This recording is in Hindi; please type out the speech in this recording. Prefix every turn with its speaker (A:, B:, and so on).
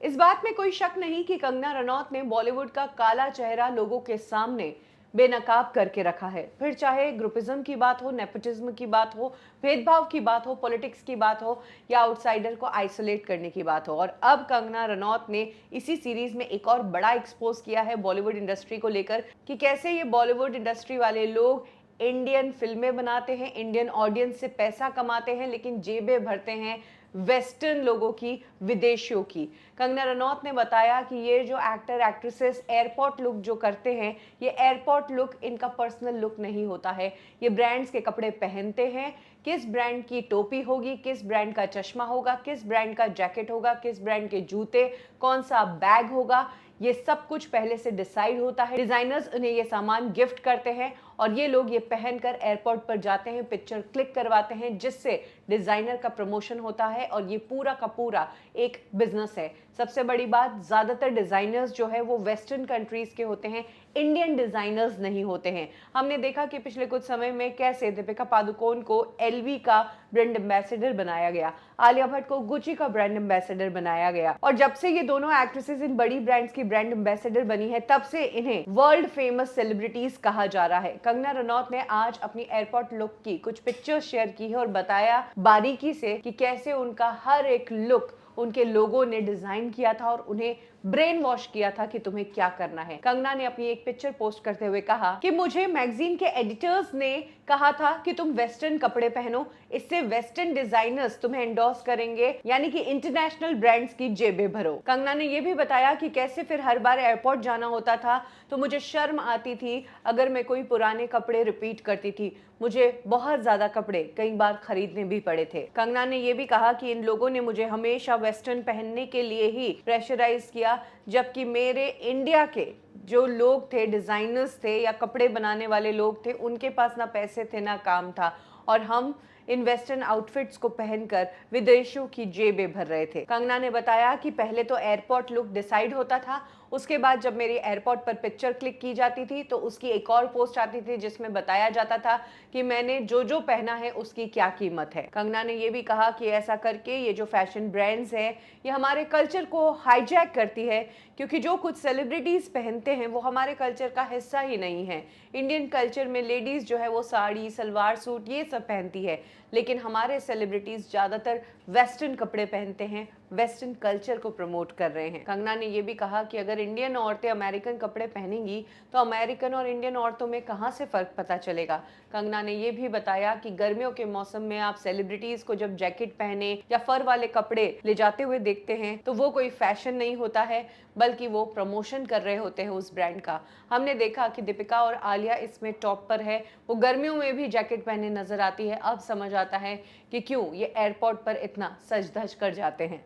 A: इस बात में कोई शक नहीं कि कंगना रनौत ने बॉलीवुड का काला चेहरा लोगों के सामने बेनकाब करके रखा है। फिर चाहे ग्रुपिज्म की बात हो, नेपोटिज्म की बात हो, भेदभाव की बात हो, पॉलिटिक्स की बात हो या आउटसाइडर को आइसोलेट करने की बात हो। और अब कंगना रनौत ने इसी सीरीज में एक और बड़ा एक्सपोज किया है बॉलीवुड इंडस्ट्री को लेकर कि कैसे ये बॉलीवुड इंडस्ट्री वाले लोग इंडियन फिल्में बनाते हैं, इंडियन ऑडियंस से पैसा कमाते हैं, लेकिन जेबें भरते हैं वेस्टर्न लोगों की, विदेशियों की। कंगना रनौत ने बताया कि ये जो एक्टर एक्ट्रेसेस एयरपोर्ट लुक जो करते हैं, ये एयरपोर्ट लुक इनका पर्सनल लुक नहीं होता है। ये ब्रांड्स के कपड़े पहनते हैं, किस ब्रांड की टोपी होगी, किस ब्रांड का चश्मा होगा, किस ब्रांड का जैकेट होगा, किस ब्रांड के जूते, कौन सा बैग होगा, ये सब कुछ पहले से डिसाइड होता है। डिजाइनर्स उन्हें ये सामान गिफ्ट करते हैं और ये लोग ये पहनकर एयरपोर्ट पर जाते हैं, पिक्चर क्लिक करवाते हैं, जिससे डिजाइनर का प्रमोशन होता है और ये पूरा का पूरा एक बिजनेस है। सबसे बड़ी बात, ज्यादातर डिजाइनर्स जो है वो वेस्टर्न कंट्रीज के होते हैं, इंडियन डिजाइनर्स नहीं होते हैं। हमने देखा कि पिछले कुछ समय में कैसे दीपिका पादुकोण को एलवी का ब्रांड एम्बेसडर बनाया गया, आलिया भट्ट को गुची का ब्रांड एम्बेसडर बनाया गया। और जब से ये दोनों एक्ट्रेसेस इन बड़ी ब्रांड्स की ब्रांड एम्बेसडर बनी है, तब से इन्हें वर्ल्ड फेमस सेलिब्रिटीज कहा जा रहा है। कंगना रनौत ने आज अपनी एयरपोर्ट लुक की कुछ पिक्चर्स शेयर की है और बताया बारीकी से कि कैसे उनका हर एक लुक उनके लोगों ने डिजाइन किया था और उन्हें ब्रेन वॉश किया था कि तुम्हें क्या करना है। कंगना ने अपनी एक पिक्चर पोस्ट करते हुए कहा कि मुझे मैगजीन के एडिटर्स ने कहा था कि तुम वेस्टर्न कपड़े पहनो, इससे वेस्टर्न डिजाइनर्स तुम्हें एंडोर्स करेंगे, यानी कि इंटरनेशनल ब्रांड्स की जेबें भरो। कंगना ने यह भी बताया कि कैसे फिर हर बार एयरपोर्ट जाना होता था तो मुझे शर्म आती थी अगर मैं कोई पुराने कपड़े रिपीट करती थी। मुझे बहुत ज्यादा कपड़े कई बार खरीदने भी पड़े थे। कंगना ने यह भी कहा कि इन लोगों ने मुझे हमेशा वेस्टर्न पहनने के लिए ही प्रेशराइज किया, जबकि मेरे इंडिया के जो लोग थे, डिजाइनर्स थे या कपड़े बनाने वाले लोग थे, उनके पास ना पैसे थे ना काम था और हम इन वेस्टर्न आउटफिट्स को पहनकर विदेशियों की जेबें भर रहे थे। कंगना ने बताया कि पहले तो एयरपोर्ट लुक डिसाइड होता था, उसके बाद जब मेरी एयरपोर्ट पर पिक्चर क्लिक की जाती थी तो उसकी एक और पोस्ट आती थी जिसमें बताया जाता था कि मैंने जो जो पहना है उसकी क्या कीमत है। कंगना ने यह भी कहा कि ऐसा करके ये जो फैशन ब्रांड्स है ये हमारे कल्चर को हाईजैक करती है, क्योंकि जो कुछ सेलिब्रिटीज पहनते हैं वो हमारे कल्चर का हिस्सा ही नहीं है। इंडियन कल्चर में लेडीज जो है वो साड़ी, सलवार सूट ये सब पहनती है, लेकिन हमारे सेलिब्रिटीज ज्यादातर वेस्टर्न कपड़े पहनते हैं, वेस्टर्न कल्चर को प्रमोट कर रहे हैं। कंगना ने यह भी कहा कि अगर इंडियन औरतें अमेरिकन कपड़े पहनेंगी तो अमेरिकन और इंडियन औरतों में कहां से फर्क पता चलेगा। कंगना ने यह भी बताया कि गर्मियों के मौसम में आप सेलिब्रिटीज को जब जैकेट पहने या फर वाले कपड़े ले जाते हुए देखते हैं तो वो कोई फैशन नहीं होता है, बल्कि वो प्रमोशन कर रहे होते हैं उस ब्रांड का। हमने देखा कि दीपिका और आलिया इसमें टॉप पर है, वो गर्मियों में भी जैकेट पहने नजर आती है। अब समझ आता है कि क्यों ये एयरपोर्ट पर इतना सज धज कर जाते हैं।